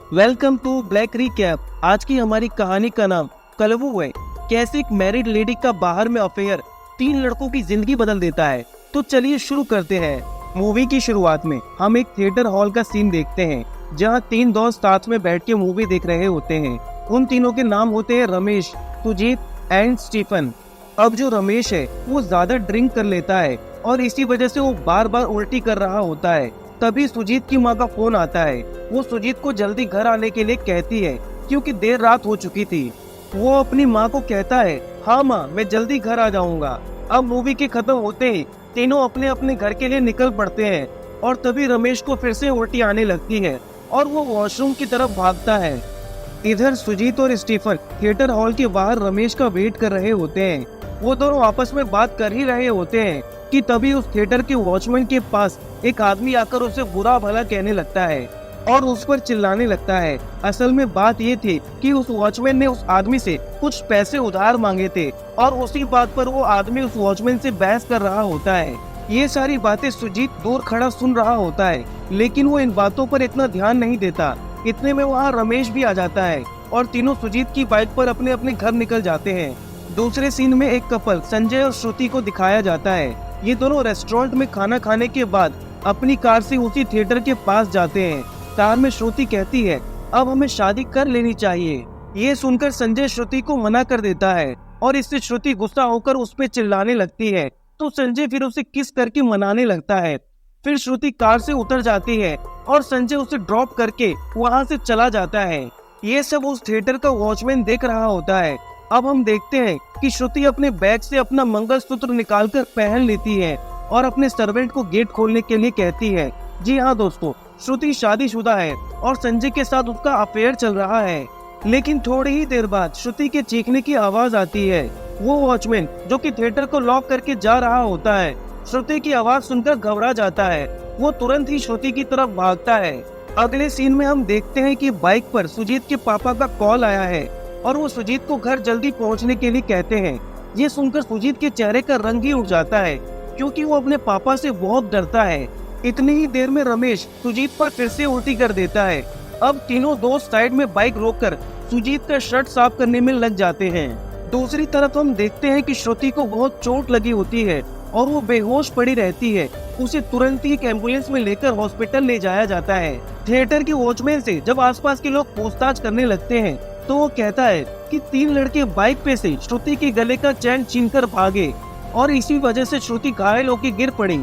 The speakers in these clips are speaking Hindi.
Welcome to black recap. आज की हमारी कहानी का नाम कलवू है। कैसे एक मैरिड लेडी का बाहर में अफेयर 3 लड़कों की जिंदगी बदल देता है। तो चलिए शुरू करते हैं। मूवी की शुरुआत में हम एक थिएटर हॉल का सीन देखते हैं, जहां 3 दोस्त साथ में बैठ के मूवी देख रहे होते हैं। उन तीनों के नाम होते हैं रमेश, सुजीत एंड स्टीफन। अब जो रमेश है वो ज्यादा ड्रिंक कर लेता है और इसी वजह से वो बार बार उल्टी कर रहा होता है। तभी सुजीत की माँ का फोन आता है। वो सुजीत को जल्दी घर आने के लिए कहती है क्योंकि देर रात हो चुकी थी। वो अपनी माँ को कहता है, हाँ माँ, मैं जल्दी घर आ जाऊंगा। अब मूवी के खत्म होते ही तीनों अपने अपने घर के लिए निकल पड़ते हैं और तभी रमेश को फिर से उल्टी आने लगती है और वो वॉशरूम की तरफ भागता है। इधर सुजीत और स्टीफन थिएटर हॉल के बाहर रमेश का वेट कर रहे होते हैं। वो दोनों आपस में बात कर ही रहे होते हैं कि तभी उस थिएटर के वॉचमैन के पास एक आदमी आकर उसे बुरा भला कहने लगता है और उस पर चिल्लाने लगता है। असल में बात ये थी कि उस वॉचमैन ने उस आदमी से कुछ पैसे उधार मांगे थे और उसी बात पर वो आदमी उस वॉचमैन से बहस कर रहा होता है। ये सारी बातें सुजीत दूर खड़ा सुन रहा होता है, लेकिन वो इन बातों पर इतना ध्यान नहीं देता। इतने में वहाँ रमेश भी आ जाता है और तीनों सुजीत की बाइक पर अपने अपने घर निकल जाते हैं। दूसरे सीन में एक कपल संजय और श्रुति को दिखाया जाता है। ये दोनों रेस्टोरेंट में खाना खाने के बाद अपनी कार से उसी थिएटर के पास जाते हैं। कार में श्रुति कहती है, अब हमें शादी कर लेनी चाहिए। ये सुनकर संजय श्रुति को मना कर देता है और इससे श्रुति गुस्सा होकर उस पे चिल्लाने लगती है। तो संजय फिर उसे किस करके मनाने लगता है। फिर श्रुति कार से उतर जाती है और संजय उसे ड्रॉप करके वहाँ से चला जाता है। ये सब उस थिएटर का वॉचमैन देख रहा होता है। अब हम देखते हैं कि श्रुति अपने बैग से अपना मंगलसूत्र निकालकर पहन लेती है और अपने सर्वेंट को गेट खोलने के लिए कहती है। जी हाँ दोस्तों, श्रुति शादीशुदा है और संजय के साथ उसका अफेयर चल रहा है। लेकिन थोड़ी ही देर बाद श्रुति के चीखने की आवाज आती है। वो वॉचमैन जो कि थिएटर को लॉक करके जा रहा होता है, श्रुति की आवाज सुनकर घबरा जाता है। वो तुरंत ही श्रुति की तरफ भागता है। अगले सीन में हम देखते हैं कि बाइक पर सुजीत के पापा का कॉल आया है और वो सुजीत को घर जल्दी पहुंचने के लिए कहते हैं। ये सुनकर सुजीत के चेहरे का रंग ही उड़ जाता है क्योंकि वो अपने पापा से बहुत डरता है। इतनी ही देर में रमेश सुजीत पर फिर से उल्टी कर देता है। अब तीनों दोस्त साइड में बाइक रोककर सुजीत का शर्ट साफ करने में लग जाते हैं। दूसरी तरफ हम देखते हैं कि श्रुति को बहुत चोट लगी होती है और वो बेहोश पड़ी रहती है। उसे तुरंत ही एक एम्बुलेंस में लेकर हॉस्पिटल ले जाया जाता है। थिएटर के वॉचमैन से जब आसपास के लोग पूछताछ करने लगते हैं तो वो कहता है कि 3 लड़के बाइक पे से श्रुति के गले का चैन छीनकर भागे और इसी वजह से श्रुति घायल होकर गिर पड़ी।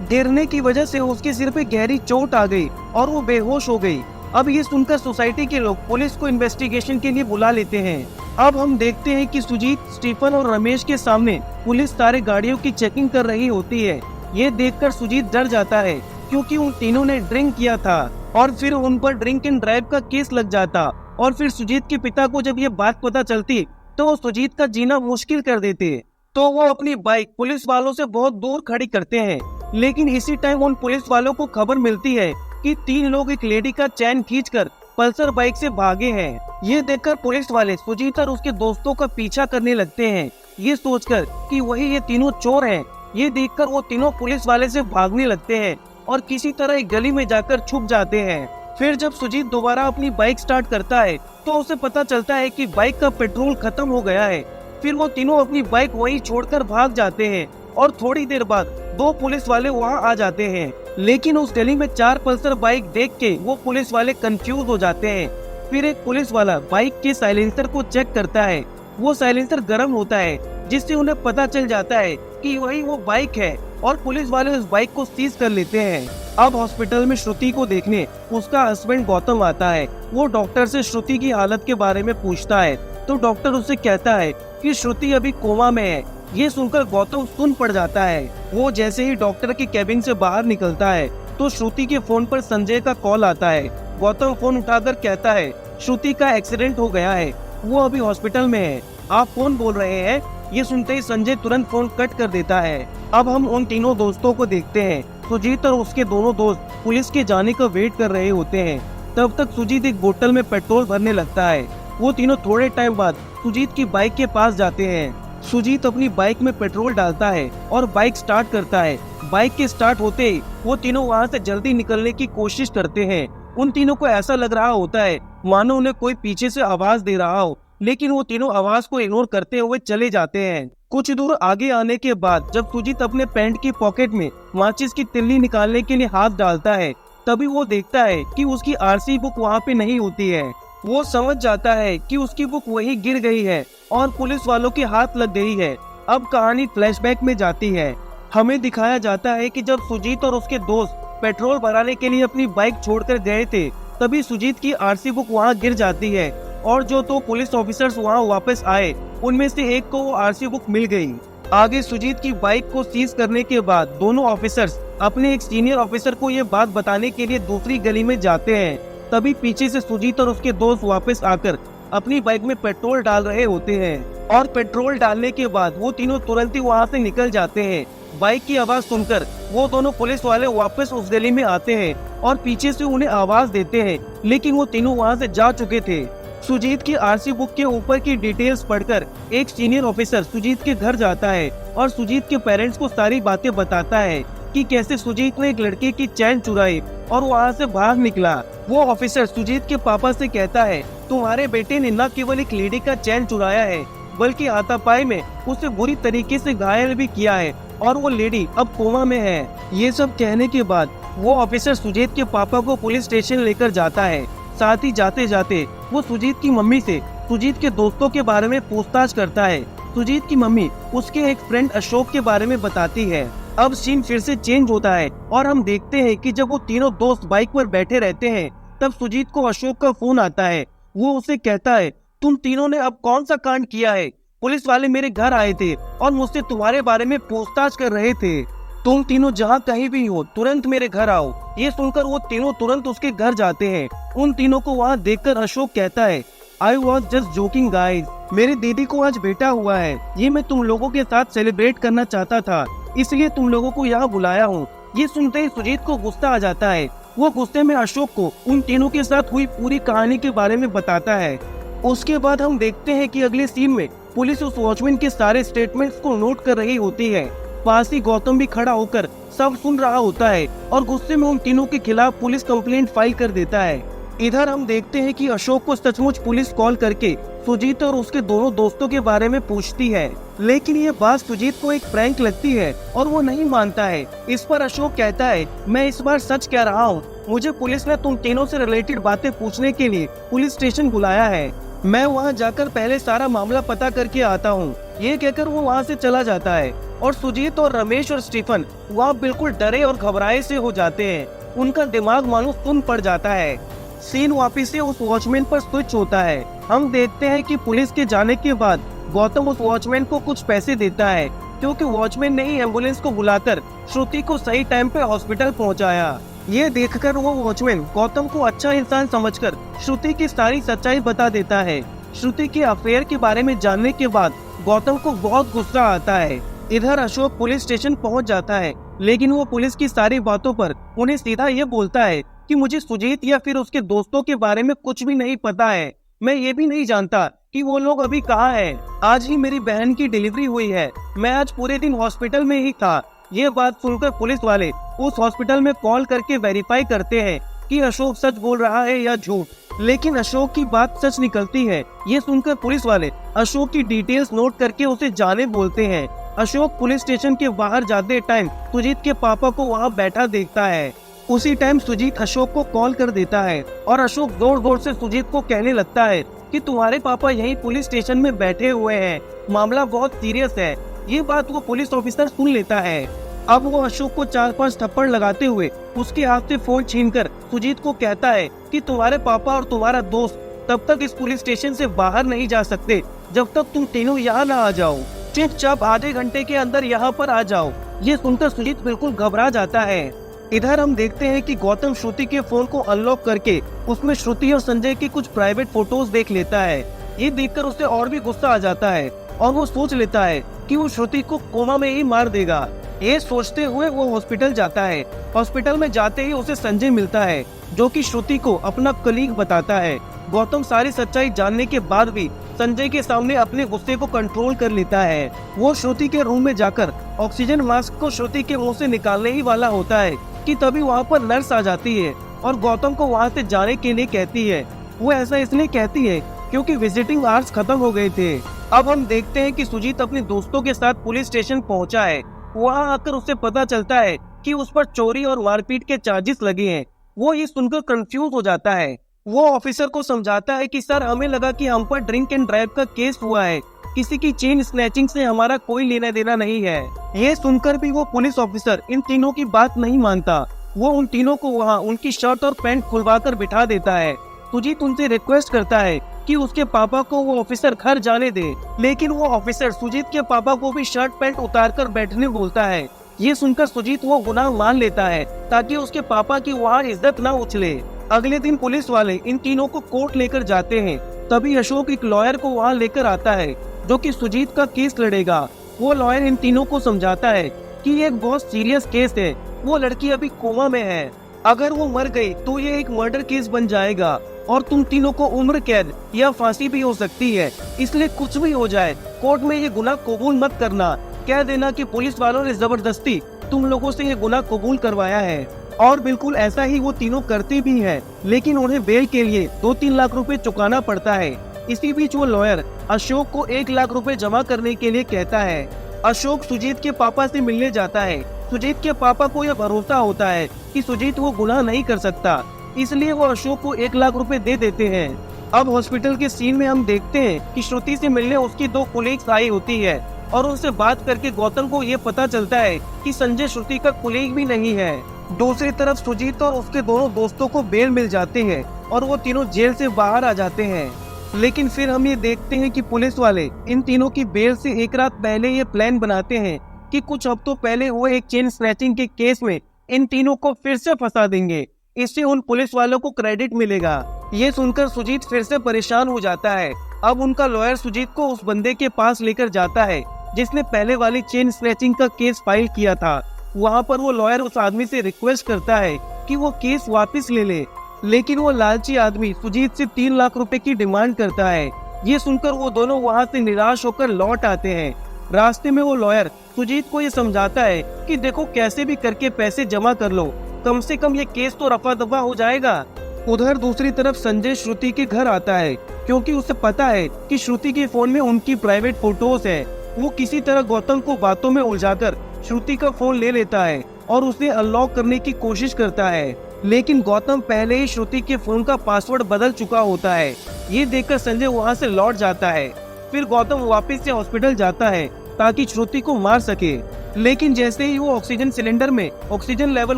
गिरने की वजह से उसके सिर पे गहरी चोट आ गई और वो बेहोश हो गई। अब ये सुनकर सोसाइटी के लोग पुलिस को इन्वेस्टिगेशन के लिए बुला लेते हैं। अब हम देखते हैं कि सुजीत, स्टीफन और रमेश के सामने पुलिस सारे गाड़ियों की चेकिंग कर रही होती है। ये देखकर सुजीत डर जाता है क्योंकि उन तीनों ने ड्रिंक किया था और फिर उन पर ड्रिंक एंड ड्राइव का केस लग जाता। और फिर सुजीत के पिता को जब ये बात पता चलती तो वो सुजीत का जीना मुश्किल कर देते। तो वो अपनी बाइक पुलिस वालों से बहुत दूर खड़ी करते हैं। लेकिन इसी टाइम उन पुलिस वालों को खबर मिलती है कि 3 लोग एक लेडी का चैन खींचकर पल्सर बाइक से भागे हैं। ये देखकर पुलिस वाले सुजीत और उसके दोस्तों का पीछा करने लगते हैं, ये सोचकर कि वही ये तीनों चोर हैं। ये देखकर वो तीनों पुलिस वाले से भागने लगते हैं और किसी तरह एक गली में जाकर छुप जाते हैं। फिर जब सुजीत दोबारा अपनी बाइक स्टार्ट करता है तो उसे पता चलता है कि बाइक का पेट्रोल खत्म हो गया है। फिर वो तीनों अपनी बाइक वहीं छोड़कर भाग जाते हैं और थोड़ी देर बाद 2 पुलिस वाले वहां आ जाते हैं। लेकिन उस गली में 4 पल्सर बाइक देख के वो पुलिस वाले कंफ्यूज हो जाते हैं। फिर एक पुलिस वाला बाइक के साइलेंसर को चेक करता है। वो साइलेंसर गर्म होता है जिससे उन्हें पता चल जाता है कि वही वो बाइक है और पुलिस वाले उस बाइक को सीज कर लेते हैं। अब हॉस्पिटल में श्रुति को देखने उसका हस्बैंड गौतम आता है। वो डॉक्टर से श्रुति की हालत के बारे में पूछता है तो डॉक्टर उससे कहता है कि श्रुति अभी कोमा में है। ये सुनकर गौतम सुन पड़ जाता है। वो जैसे ही डॉक्टर के केबिन से बाहर निकलता है तो श्रुति के फोन पर संजय का कॉल आता है। गौतम फोन उठाकर कहता है, श्रुति का एक्सीडेंट हो गया है, वो अभी हॉस्पिटल में है, आप कौन बोल रहे हैं। ये सुनते ही संजय तुरंत फोन कट कर देता है। अब हम उन तीनों दोस्तों को देखते हैं। सुजीत और उसके दोनों दोस्त पुलिस के जाने का वेट कर रहे होते हैं। तब तक सुजीत एक बोतल में पेट्रोल भरने लगता है। वो तीनों थोड़े टाइम बाद सुजीत की बाइक के पास जाते हैं। सुजीत अपनी बाइक में पेट्रोल डालता है और बाइक स्टार्ट करता है। बाइक के स्टार्ट होते ही वो तीनों वहाँ से जल्दी निकलने की कोशिश करते हैं, उन तीनों को ऐसा लग रहा होता है मानो उन्हें कोई पीछे से आवाज दे रहा हो, लेकिन वो तीनों आवाज को इग्नोर करते हुए चले जाते हैं। कुछ दूर आगे आने के बाद जब सुजीत अपने पैंट की पॉकेट में माचिस की तिल्ली निकालने के लिए हाथ डालता है, तभी वो देखता है कि उसकी आरसी बुक वहाँ पे नहीं होती है। वो समझ जाता है कि उसकी बुक वहीं गिर गई है और पुलिस वालों के हाथ लग गई है। अब कहानी फ्लैशबैक में जाती है। हमें दिखाया जाता है कि जब सुजीत और उसके दोस्त पेट्रोल भराने के लिए अपनी बाइक छोड़कर गए थे, तभी सुजीत की आरसी बुक वहाँ गिर जाती है और जो दो पुलिस ऑफिसर्स वहाँ वापस आए, उनमें से एक को वो आरसी बुक मिल गई। आगे सुजीत की बाइक को सीज करने के बाद दोनों ऑफिसर्स अपने एक सीनियर ऑफिसर को ये बात बताने के लिए दूसरी गली में जाते हैं। तभी पीछे से सुजीत और उसके दोस्त वापस आकर अपनी बाइक में पेट्रोल डाल रहे होते हैं और पेट्रोल डालने के बाद वो तीनों तुरंत ही वहाँ से निकल जाते हैं। बाइक की आवाज सुनकर वो दोनों पुलिस वाले वापस उस गली में आते हैं और पीछे से उन्हें आवाज देते हैं, लेकिन वो तीनों वहाँ से जा चुके थे। सुजीत की आरसी बुक के ऊपर की डिटेल्स पढ़कर एक सीनियर ऑफिसर सुजीत के घर जाता है और सुजीत के पेरेंट्स को सारी बातें बताता है कि कैसे सुजीत ने एक लड़के की चैन चुराई और वहाँ से भाग निकला। वो ऑफिसर सुजीत के पापा से कहता है, तुम्हारे बेटे ने न केवल एक लेडी का चैन चुराया है, बल्कि हाथापाई में उसे बुरी तरीके से घायल भी किया है और वो लेडी अब कोमा में है। ये सब कहने के बाद वो ऑफिसर सुजीत के पापा को पुलिस स्टेशन लेकर जाता है। साथ ही जाते जाते वो सुजीत की मम्मी से सुजीत के दोस्तों के बारे में पूछताछ करता है। सुजीत की मम्मी उसके एक फ्रेंड अशोक के बारे में बताती है। अब सीन फिर से चेंज होता है और हम देखते हैं कि जब वो तीनों दोस्त बाइक पर बैठे रहते हैं, तब सुजीत को अशोक का फोन आता है। वो उसे कहता है, तुम तीनों ने अब कौन सा कांड किया है? पुलिस वाले मेरे घर आए थे और मुझसे तुम्हारे बारे में पूछताछ कर रहे थे। तुम तीनों जहाँ कहीं भी हो तुरंत मेरे घर आओ। ये सुनकर वो तीनों तुरंत उसके घर जाते हैं। उन तीनों को वहाँ देखकर अशोक कहता है, I was just joking guys। मेरी दीदी को आज बेटा हुआ है, ये मैं तुम लोगों के साथ सेलिब्रेट करना चाहता था, इसलिए तुम लोगों को यहाँ बुलाया हूँ। ये सुनते ही सुजीत को गुस्सा आ जाता है। वो गुस्से में अशोक को उन तीनों के साथ हुई पूरी कहानी के बारे में बताता है। उसके बाद हम देखते हैं कि अगले सीन में पुलिस उस वॉचमैन के सारे स्टेटमेंट्स को नोट कर रही होती है। पास ही गौतम भी खड़ा होकर सब सुन रहा होता है और गुस्से में उन तीनों के खिलाफ पुलिस कंप्लेंट फाइल कर देता है। इधर हम देखते हैं कि अशोक को सचमुच पुलिस कॉल करके सुजीत और उसके दोनों दोस्तों के बारे में पूछती है, लेकिन ये बात सुजीत को एक प्रैंक लगती है और वो नहीं मानता है। इस पर अशोक कहता है, मैं इस बार सच कह रहा हूँ, मुझे पुलिस ने तुम तीनों से रिलेटेड बातें पूछने के लिए पुलिस स्टेशन बुलाया है। मैं वहाँ जाकर पहले सारा मामला पता करके आता हूँ। ये कहकर वो वहाँ से चला जाता है और सुजीत और रमेश और स्टीफन वहाँ बिल्कुल डरे और घबराए से हो जाते हैं। उनका दिमाग मानो सुन पड़ जाता है। सीन वापिस से उस वॉचमैन पर स्विच होता है। हम देखते हैं कि पुलिस के जाने के बाद गौतम उस वॉचमैन को कुछ पैसे देता है, क्योंकि वॉचमैन ने ही एम्बुलेंस को बुलाकर श्रुति को सही टाइम पे हॉस्पिटल पहुंचाया। ये देखकर वो वॉचमैन गौतम को अच्छा इंसान समझकर श्रुति की सारी सच्चाई बता देता है। श्रुति के अफेयर के बारे में जानने के बाद गौतम को बहुत गुस्सा आता है। इधर अशोक पुलिस स्टेशन पहुंच जाता है, लेकिन वो पुलिस की सारी बातों पर उन्हें सीधा ये बोलता है कि मुझे सुजीत या फिर उसके दोस्तों के बारे में कुछ भी नहीं पता है। मैं ये भी नहीं जानता कि वो लोग अभी कहाँ हैं। आज ही मेरी बहन की डिलीवरी हुई है, मैं आज पूरे दिन हॉस्पिटल में ही था। ये बात सुनकर पुलिस वाले उस हॉस्पिटल में कॉल करके वेरीफाई करते हैं कि अशोक सच बोल रहा है या झूठ, लेकिन अशोक की बात सच निकलती है। ये सुनकर पुलिस वाले अशोक की डिटेल्स नोट करके उसे जाने बोलते हैं। अशोक पुलिस स्टेशन के बाहर जाते टाइम सुजीत के पापा को वहाँ बैठा देखता है। उसी टाइम सुजीत अशोक को कॉल कर देता है और अशोक जोर जोर से सुजीत को कहने लगता है कि तुम्हारे पापा यहीं पुलिस स्टेशन में बैठे हुए हैं, मामला बहुत सीरियस है। ये बात वो पुलिस ऑफिसर सुन लेता है। अब वो अशोक को 4-5 थप्पड़ लगाते हुए उसके हाथ से फोन छीनकर सुजीत को कहता है कि तुम्हारे पापा और तुम्हारा दोस्त तब तक इस पुलिस स्टेशन से बाहर नहीं जा सकते जब तक तुम तीनों यहाँ न आ जाओ। चुपचाप आधे घंटे के अंदर यहाँ पर आ जाओ। ये सुनकर सुजीत बिल्कुल घबरा जाता है। इधर हम देखते हैं कि गौतम श्रुति के फोन को अनलॉक करके उसमें श्रुति और संजय की कुछ प्राइवेट फोटोज देख लेता है। ये देखकर उसे और भी गुस्सा आ जाता है और वो सोच लेता है कि वो श्रुति को कोमा में ही मार देगा। ये सोचते हुए वो हॉस्पिटल जाता है। हॉस्पिटल में जाते ही उसे संजय मिलता है, जो कि श्रुति को अपना कलीग बताता है। गौतम सारी सच्चाई जानने के बाद भी संजय के सामने अपने गुस्से को कंट्रोल कर लेता है। वो श्रुति के रूम में जाकर ऑक्सीजन मास्क को श्रुति के मुंह से निकालने ही वाला होता है कि तभी वहाँ पर नर्स आ जाती है और गौतम को वहाँ से जाने के लिए कहती है। वो ऐसा इसलिए कहती है क्योंकि विजिटिंग आवर्स खत्म हो गए थे। अब हम देखते हैं कि सुजीत अपने दोस्तों के साथ पुलिस स्टेशन पहुंचा है। वहां आकर उसे पता चलता है कि उस पर चोरी और मारपीट के चार्जेस लगे हैं। वो ये सुनकर कंफ्यूज हो जाता है। वो ऑफिसर को समझाता है कि सर, हमें लगा कि हम पर ड्रिंक एंड ड्राइव का केस हुआ है, किसी की चेन स्नैचिंग से हमारा कोई लेना देना नहीं है। ये सुनकर भी वो पुलिस ऑफिसर इन तीनों की बात नहीं मानता। वो उन तीनों को वहाँ उनकी शर्ट और पैंट खुलवाकर बिठा देता है। सुजीत उनसे रिक्वेस्ट करता है कि उसके पापा को वो ऑफिसर घर जाने दे, लेकिन वो ऑफिसर सुजीत के पापा को भी शर्ट पैंट उतारकर बैठने बोलता है। ये सुनकर सुजीत वो गुनाह मान लेता है ताकि उसके पापा की वहाँ इज्जत न उछले। अगले दिन पुलिस वाले इन तीनों को कोर्ट लेकर जाते हैं। तभी अशोक एक लॉयर को वहाँ लेकर आता है जो कि सुजीत का केस लड़ेगा। वो लॉयर इन तीनों को समझाता है कि ये एक बहुत सीरियस केस है। वो लड़की अभी कोमा में है, अगर वो मर गई तो ये एक मर्डर केस बन जाएगा और तुम तीनों को उम्र कैद या फांसी भी हो सकती है। इसलिए कुछ भी हो जाए, कोर्ट में ये गुनाह कबूल मत करना। कह देना कि पुलिस वालों ने जबरदस्ती तुम लोगों से ये गुनाह कबूल करवाया है। और बिल्कुल ऐसा ही वो तीनों करते भी हैं, लेकिन उन्हें बेल के लिए 2-3 लाख रुपए चुकाना पड़ता है। इसी बीच वो लॉयर अशोक को 1 लाख रुपए जमा करने के लिए कहता है। अशोक सुजीत के पापा से मिलने जाता है। सुजीत के पापा को यह भरोसा होता है कि सुजीत वो गुनाह नहीं कर सकता, इसलिए वो अशोक को 1 लाख रुपए दे देते हैं। अब हॉस्पिटल के सीन में हम देखते हैं कि श्रुति से मिलने उसकी 2 कोलीग्स आई होती है और उनसे बात करके गौतम को ये पता चलता है कि संजय श्रुति का कोलीग भी नहीं है। दूसरी तरफ सुजीत और उसके दोनों दोस्तों को बेल मिल जाते हैं और वो तीनों जेल से बाहर आ जाते हैं। लेकिन फिर हम ये देखते हैं कि पुलिस वाले इन तीनों की बेल से एक रात पहले ये प्लान बनाते हैं कि कुछ हफ्तों पहले हुए एक चेन स्नैचिंग के केस में इन तीनों को फिर से फंसा देंगे। इससे उन पुलिस वालों को क्रेडिट मिलेगा। ये सुनकर सुजीत फिर से परेशान हो जाता है। अब उनका लॉयर सुजीत को उस बंदे के पास लेकर जाता है जिसने पहले वाली चेन स्नैचिंग का केस फाइल किया था। वहाँ पर वो लॉयर उस आदमी से रिक्वेस्ट करता है कि वो केस वापस ले ले, लेकिन वो लालची आदमी सुजीत से 3 लाख रुपए की डिमांड करता है। ये सुनकर वो दोनों वहाँ से निराश होकर लौट आते हैं। रास्ते में वो लॉयर सुजीत को ये समझाता है कि देखो, कैसे भी करके पैसे जमा कर लो, कम से कम ये केस तो रफा दफा हो जाएगा। उधर दूसरी तरफ संजय श्रुति के घर आता है क्योंकि उसे पता है कि श्रुति के फोन में उनकी प्राइवेट फोटोज है। वो किसी तरह गौतम को बातों में उलझाकर श्रुति का फोन ले लेता है और उसे अनलॉक करने की कोशिश करता है, लेकिन गौतम पहले ही श्रुति के फोन का पासवर्ड बदल चुका होता है। ये देखकर संजय वहाँ से लौट जाता है। फिर गौतम वापस से हॉस्पिटल जाता है ताकि श्रुति को मार सके, लेकिन जैसे ही वो ऑक्सीजन सिलेंडर में ऑक्सीजन लेवल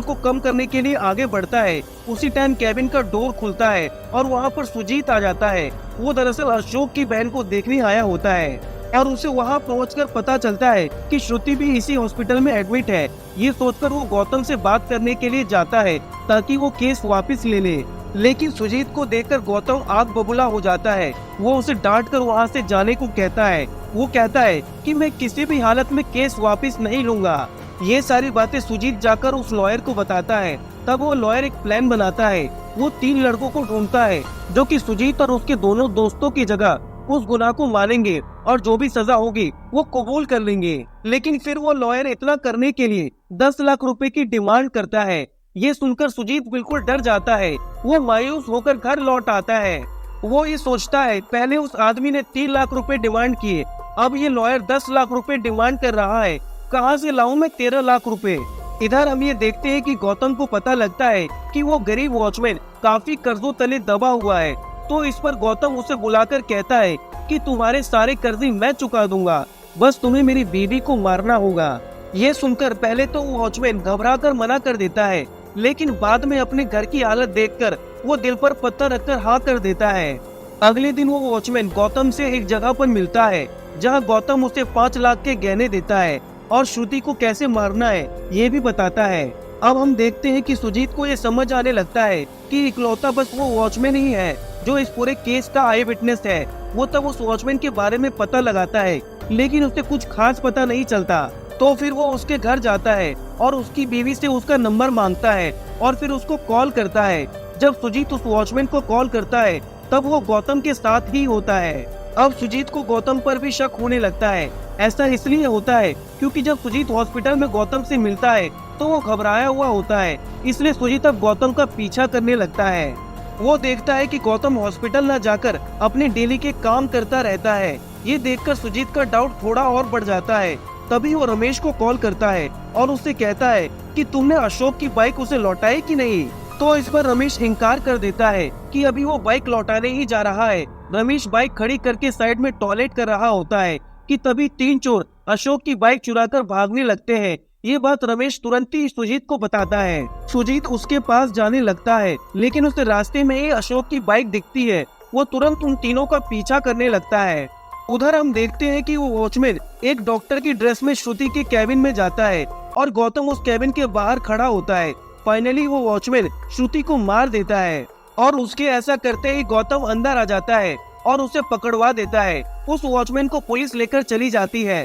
को कम करने के लिए आगे बढ़ता है, उसी टाइम कैबिन का डोर खुलता है और वहाँ पर सुजीत आ जाता है। वो दरअसल अशोक की बहन को देखने आया होता है और उसे वहाँ पहुंचकर पता चलता है कि श्रुति भी इसी हॉस्पिटल में एडमिट है। ये सोचकर वो गौतम से बात करने के लिए जाता है ताकि वो केस वापस ले ले, लेकिन सुजीत को देखकर गौतम आग बबूला हो जाता है। वो उसे डांट कर वहाँ से जाने को कहता है। वो कहता है कि मैं किसी भी हालत में केस वापस नहीं लूंगा। ये सारी बातें सुजीत जाकर उस लॉयर को बताता है। तब वो लॉयर एक प्लान बनाता है। वो 3 लड़कों को ढूंढता है जो कि सुजीत और उसके दोनों दोस्तों की जगह उस गुनाह को मानेंगे और जो भी सजा होगी वो कबूल कर लेंगे। लेकिन फिर वो लॉयर इतना करने के लिए 10 लाख रुपए की डिमांड करता है। ये सुनकर सुजीत बिल्कुल डर जाता है। वो मायूस होकर घर लौट आता है। वो ये सोचता है, पहले उस आदमी ने 3 लाख रुपए डिमांड किए, अब ये लॉयर 10 लाख रुपए डिमांड कर रहा है। कहाँ से लाऊं मैं 13 लाख रुपए। इधर हम ये देखते हैं कि गौतम को पता लगता है कि वो गरीब वॉचमैन काफी कर्जों तले दबा हुआ है। तो इस पर गौतम उसे बुलाकर कहता है कि तुम्हारे सारे कर्जे मैं चुका दूंगा, बस तुम्हें मेरी बीवी को मारना होगा। ये सुनकर पहले तो वो वॉचमैन घबरा कर मना कर देता है, लेकिन बाद में अपने घर की हालत देखकर वो दिल पर पत्थर रखकर हाँ कर देता है। अगले दिन वो वॉचमैन गौतम से एक जगह पर मिलता है जहाँ गौतम उसे 5 लाख के गहने देता है और श्रुति को कैसे मारना है ये भी बताता है। अब हम देखते हैं कि सुजीत को ये समझ आने लगता है कि इकलौता बस वो वॉचमैन ही है जो इस पूरे केस का आई विटनेस है। वो तब उस वॉचमैन के बारे में पता लगाता है, लेकिन उसे कुछ खास पता नहीं चलता। तो फिर वो उसके घर जाता है और उसकी बीवी से उसका नंबर मांगता है और फिर उसको कॉल करता है। जब सुजीत उस वॉचमैन को कॉल करता है तब वो गौतम के साथ ही होता है। अब सुजीत को गौतम पर भी शक होने लगता है। ऐसा इसलिए होता है क्योंकि जब सुजीत हॉस्पिटल में गौतम से मिलता है तो वो घबराया हुआ होता है, इसलिए सुजीत अब गौतम का पीछा करने लगता है। वो देखता है कि गौतम हॉस्पिटल न जाकर अपने डेली के काम करता रहता है। ये देखकर सुजीत का डाउट थोड़ा और बढ़ जाता है। तभी वो रमेश को कॉल करता है और उससे कहता है कि तुमने अशोक की बाइक उसे लौटाई कि नहीं। तो इस पर रमेश इनकार कर देता है कि अभी वो बाइक लौटाने ही जा रहा है। रमेश बाइक खड़ी करके साइड में टॉयलेट कर रहा होता है कि तभी 3 चोर अशोक की बाइक चुराकर भागने लगते हैं। ये बात रमेश तुरंत ही सुजीत को बताता है। सुजीत उसके पास जाने लगता है, लेकिन उसे रास्ते में ही अशोक की बाइक दिखती है। वो तुरंत उन तीनों का पीछा करने लगता है। उधर हम देखते हैं कि वो वॉचमैन एक डॉक्टर की ड्रेस में श्रुति के कैबिन में जाता है और गौतम उस कैबिन के बाहर खड़ा होता है। फाइनली वो वॉचमैन श्रुति को मार देता है और उसके ऐसा करते ही गौतम अंदर आ जाता है और उसे पकड़वा देता है। उस वॉचमैन को पुलिस लेकर चली जाती है।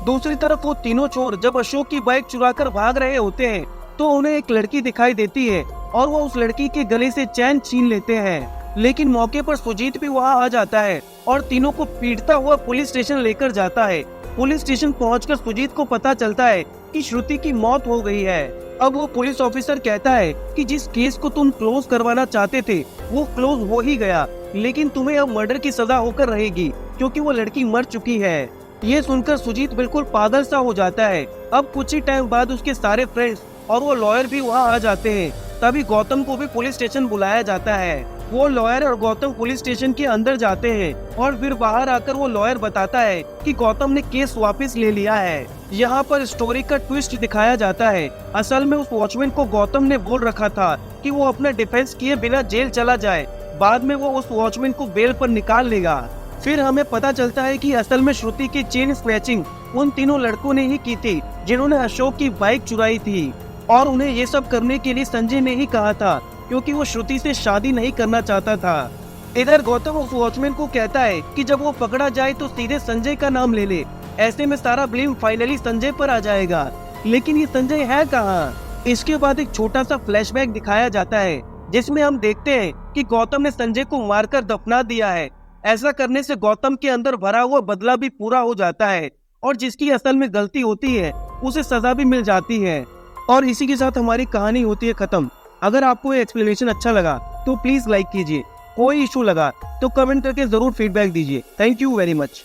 दूसरी तरफ वो तीनों चोर जब अशोक की बाइक चुराकर भाग रहे होते हैं तो उन्हें एक लड़की दिखाई देती है और वो उस लड़की के गले से चैन छीन लेते हैं। लेकिन मौके पर सुजीत भी वहाँ आ जाता है और तीनों को पीटता हुआ पुलिस स्टेशन लेकर जाता है। पुलिस स्टेशन पहुंचकर सुजीत को पता चलता है कि श्रुति की मौत हो गई है। अब वो पुलिस ऑफिसर कहता है कि जिस केस को तुम क्लोज करवाना चाहते थे वो क्लोज हो ही गया, लेकिन तुम्हें अब मर्डर की सजा होकर रहेगी क्योंकि वो लड़की मर चुकी है। ये सुनकर सुजीत बिल्कुल पागल सा हो जाता है। अब कुछ ही टाइम बाद उसके सारे फ्रेंड्स और वो लॉयर भी वहाँ आ जाते हैं। तभी गौतम को भी पुलिस स्टेशन बुलाया जाता है। वो लॉयर और गौतम पुलिस स्टेशन के अंदर जाते हैं और फिर बाहर आकर वो लॉयर बताता है कि गौतम ने केस वापस ले लिया है। यहाँ पर स्टोरी का ट्विस्ट दिखाया जाता है। असल में उस वॉचमैन को गौतम ने बोल रखा था कि वो अपना डिफेंस किए बिना जेल चला जाए, बाद में वो उस वॉचमैन को बेल पर निकाल लेगा। फिर हमें पता चलता है कि असल में श्रुति की चेन स्नैचिंग उन तीनों लड़कों ने ही की थी जिन्होंने अशोक की बाइक चुराई थी, और उन्हें ये सब करने के लिए संजय ने ही कहा था क्योंकि वो श्रुति से शादी नहीं करना चाहता था। इधर गौतम उस वॉचमैन को कहता है कि जब वो पकड़ा जाए तो सीधे संजय का नाम ले ले, ऐसे में सारा ब्लेम फाइनली संजय पर आ जाएगा। लेकिन ये संजय है कहाँ? इसके बाद एक छोटा सा फ्लैशबैक दिखाया जाता है जिसमें हम देखते हैं कि गौतम ने संजय को मारकर दफना दिया है। ऐसा करने से गौतम के अंदर भरा हुआ बदला भी पूरा हो जाता है और जिसकी असल में गलती होती है उसे सजा भी मिल जाती है। और इसी के साथ हमारी कहानी होती है खत्म। अगर आपको ये एक्सप्लेनेशन अच्छा लगा तो प्लीज लाइक कीजिए। कोई इशू लगा तो कमेंट करके जरूर फीडबैक दीजिए। Thank you very much.